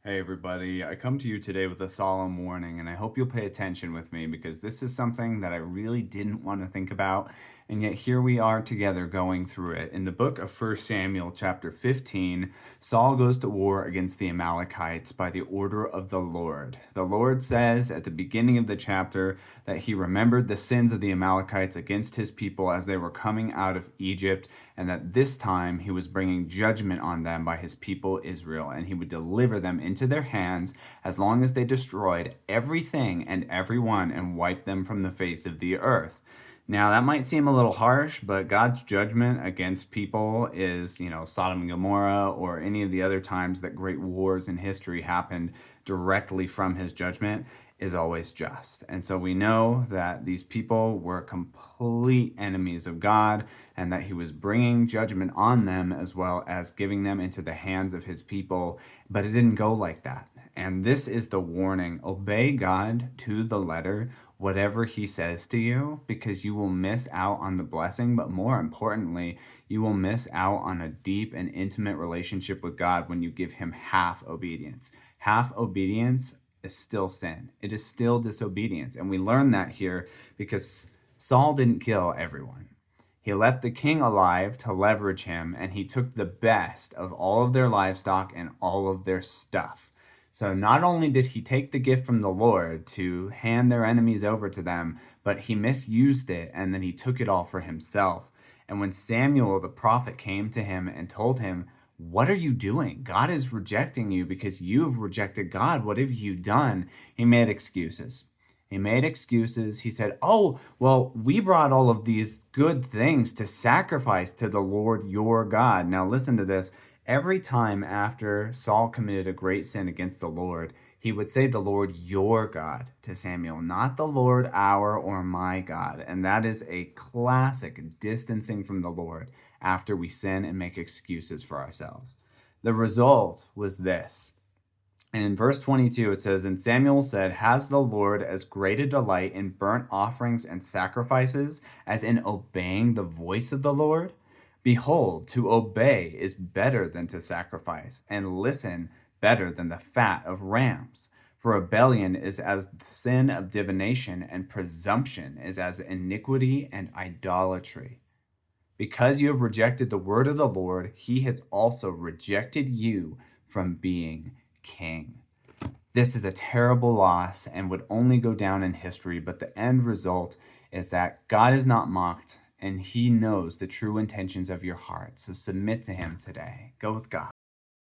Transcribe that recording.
Hey everybody, I come to you today with a solemn warning, and I hope you'll pay attention with me because this is something that I really didn't want to think about, and yet here we are together going through it. In the book of 1 Samuel, chapter 15, Saul goes to war against the Amalekites by the order of the Lord. The Lord says at the beginning of the chapter that he remembered the sins of the Amalekites against his people as they were coming out of Egypt, and that this time he was bringing judgment on them by his people Israel, and he would deliver them into their hands as long as they destroyed everything and everyone and wiped them from the face of the earth. Now, that might seem a little harsh, but God's judgment against people is, Sodom and Gomorrah or any of the other times that great wars in history happened directly from his judgment is always just. And so we know that these people were complete enemies of God and that he was bringing judgment on them as well as giving them into the hands of his people. But it didn't go like that. And this is the warning. Obey God to the letter, whatever he says to you, because you will miss out on the blessing. But more importantly, you will miss out on a deep and intimate relationship with God when you give him half obedience. Half obedience is still sin. It is still disobedience. And we learn that here because Saul didn't kill everyone. He left the king alive to leverage him, and he took the best of all of their livestock and all of their stuff. So not only did he take the gift from the Lord to hand their enemies over to them, but he misused it, and then he took it all for himself. And when Samuel the prophet came to him and told him, "What are you doing? God is rejecting you because you have rejected God. What have you done?" He made excuses. He made excuses. He said, "Oh, well, we brought all of these good things to sacrifice to the Lord your God." Now, listen to this. Every time after Saul committed a great sin against the Lord, he would say the Lord your God to Samuel, not the Lord our or my God. And that is a classic distancing from the Lord after we sin and make excuses for ourselves. The result was this. And in verse 22, it says, "And Samuel said, Has the Lord as great a delight in burnt offerings and sacrifices as in obeying the voice of the Lord? Behold, to obey is better than to sacrifice, and listen better than the fat of rams. For rebellion is as the sin of divination, and presumption is as iniquity and idolatry. Because you have rejected the word of the Lord, he has also rejected you from being king." This is a terrible loss and would only go down in history, but the end result is that God is not mocked and he knows the true intentions of your heart. So submit to him today. Go with God.